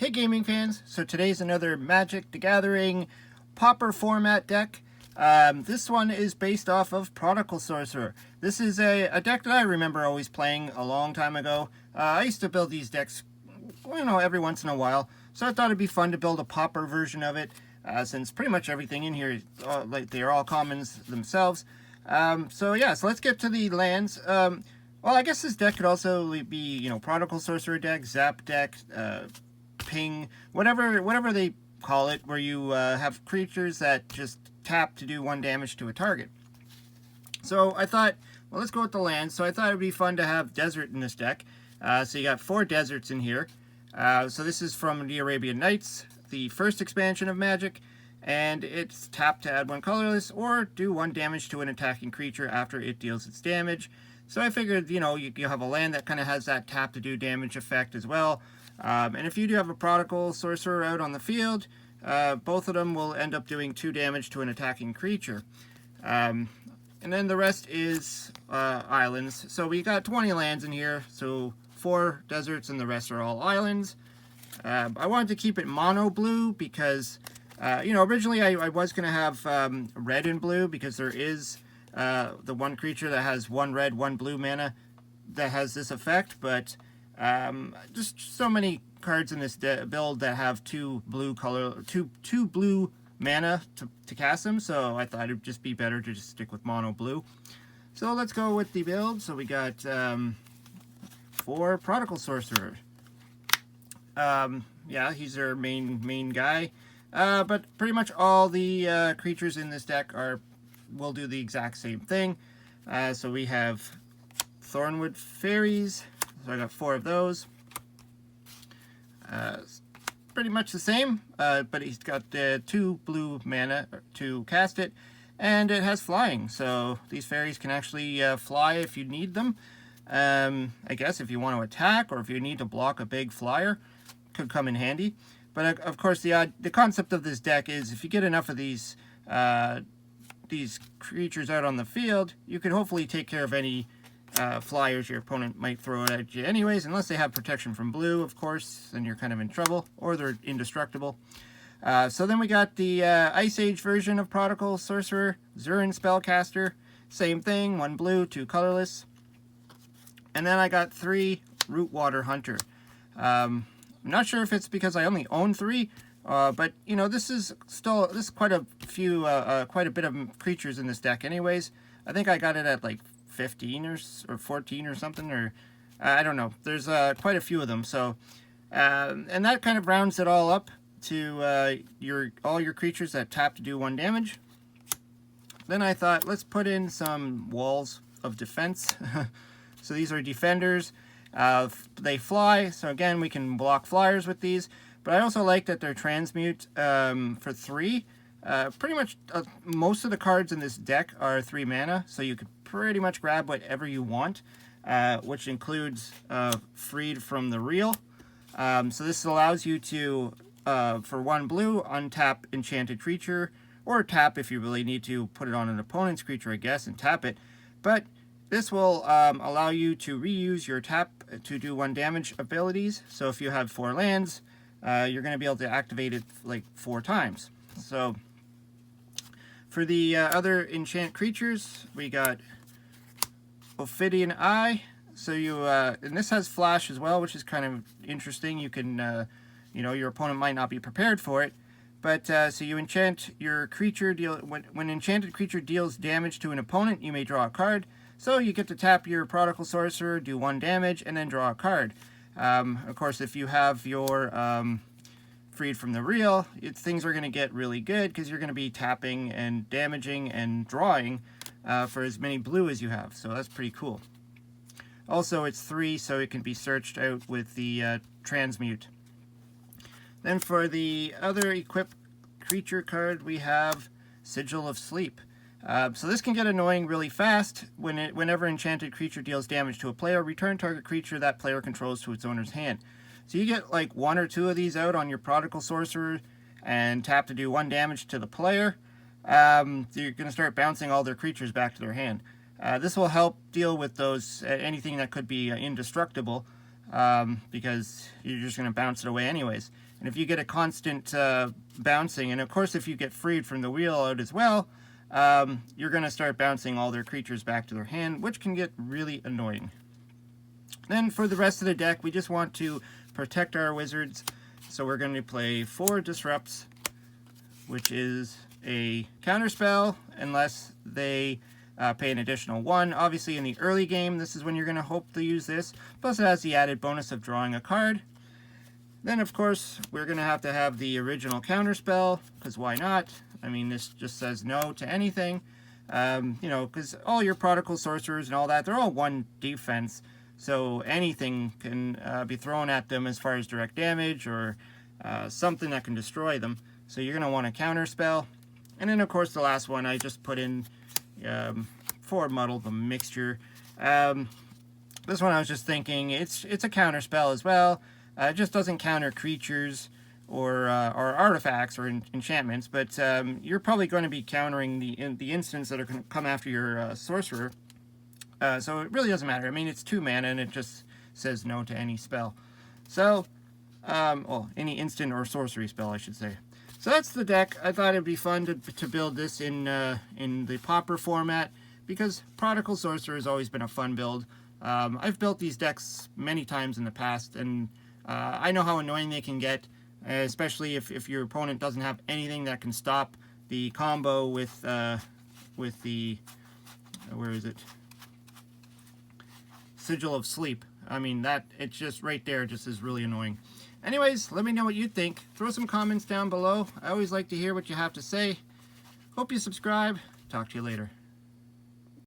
Hey gaming fans, so today's another Magic the Gathering Pauper format deck. This one is based off of Prodigal Sorcerer. This is a deck that I remember always playing a long time ago. I used to build these decks, every once in a while, so I thought it'd be fun to build a Pauper version of it, since pretty much everything in here, they're all commons themselves. So let's get to the lands. Well, I guess this deck could also be, Prodigal Sorcerer deck, Zap deck, ping, whatever they call it, where you have creatures that just tap to do 1 damage to a target. So I thought, well, let's go with the lands. So I thought it would be fun to have desert in this deck. So you got 4 deserts in here. So this is from the Arabian Nights, the first expansion of Magic, and it's tap to add 1 colorless or do 1 damage to an attacking creature after it deals its damage. So I figured, you have a land that kind of has that tap to do damage effect as well. And if you do have a Prodigal Sorcerer out on the field, both of them will end up doing 2 damage to an attacking creature. And then the rest is islands. So we got 20 lands in here, so 4 deserts and the rest are all islands. I wanted to keep it mono blue because, originally I was going to have red and blue because there is the one creature that has 1 red, 1 blue mana that has this effect, but just so many cards in this build that have 2 blue mana to cast them, so I thought it'd just be better to just stick with mono blue. So let's go with the build. So we got 4 Prodigal Sorcerer. He's our main guy, but pretty much all the creatures in this deck will do the exact same thing. So we have Thornwood Fairies. So I got 4 of those. Pretty much the same, but he's got 2 blue mana to cast it, and it has flying. So these fairies can actually fly if you need them. I guess if you want to attack or if you need to block a big flyer, could come in handy. But of course, the concept of this deck is if you get enough of these creatures out on the field, you could hopefully take care of any flyers your opponent might throw at you anyways, unless they have protection from blue, of course, then you're kind of in trouble, or they're indestructible. So then we got the Ice Age version of Prodigal Sorcerer, Zurin Spellcaster, same thing, 1 blue, 2 colorless. And then I got 3 Rootwater Hunter. I'm not sure if it's because I only own 3, but this is quite a bit of creatures in this deck anyways. I think I got it at like 15 or 14 or something, or I don't know. There's quite a few of them. So and that kind of rounds it all up to all your creatures that tap to do 1 damage. Then I thought, let's put in some walls of defense. So these are defenders. They fly, so again we can block flyers with these, but I also like that they're transmute for 3. Pretty much most of the cards in this deck are 3 mana, so you could pretty much grab whatever you want, which includes Freed from the Real. So this allows you to, for 1 blue, untap enchanted creature, or tap if you really need to put it on an opponent's creature, I guess, and tap it. But this will allow you to reuse your tap to do 1 damage abilities. So if you have 4 lands, you're going to be able to activate it like 4 times. So for the other enchant creatures, we got Ophidian Eye. So and this has flash as well, which is kind of interesting. You can, your opponent might not be prepared for it, but so you enchant your creature. When enchanted creature deals damage to an opponent, you may draw a card. So you get to tap your Prodigal Sorcerer, do 1 damage, and then draw a card. Of course, if you have your Freed from the Real, things are going to get really good because you're going to be tapping and damaging and drawing for as many blue as you have. So that's pretty cool. Also, it's 3, so it can be searched out with the Transmute. Then for the other equipped creature card, we have Sigil of Sleep. So this can get annoying really fast. Whenever enchanted creature deals damage to a player, return target creature that player controls to its owner's hand. So you get like 1 or 2 of these out on your Prodigal Sorcerer and tap to do 1 damage to the player. You're going to start bouncing all their creatures back to their hand. This will help deal with those anything that could be indestructible. because you're just going to bounce it away anyways. And if you get a constant bouncing, and of course if you get freed from the wheel out as well, you're going to start bouncing all their creatures back to their hand, which can get really annoying. Then for the rest of the deck, we just want to protect our wizards. So we're going to play 4 Disrupts, which is a counterspell unless they pay an additional 1. Obviously in the early game, this is when you're going to hope to use this. Plus it has the added bonus of drawing a card. Then of course we're going to have the original counterspell, because why not? I mean, this just says no to anything. You know, because all your Prodigal Sorcerers and all that, they're all 1 defense. So anything can be thrown at them as far as direct damage or something that can destroy them. So you're going to want a counterspell. And then of course the last one I just put in for Muddle the Mixture. This one I was just thinking, it's a counterspell as well. It just doesn't counter creatures or artifacts or enchantments, but you're probably going to be countering the instants that are going to come after your Sorcerer. So it really doesn't matter. I mean, it's 2 mana and it just says no to any spell. So, well, any instant or sorcery spell, I should say. So that's the deck. I thought it'd be fun to build this in the Pauper format, because Prodigal Sorcerer has always been a fun build. I've built these decks many times in the past, and I know how annoying they can get, especially if your opponent doesn't have anything that can stop the combo with the, where is it? Sigil of Sleep. I mean, it's just right there, just is really annoying. Anyways, let me know what you think. Throw some comments down below. I always like to hear what you have to say. Hope you subscribe. Talk to you later.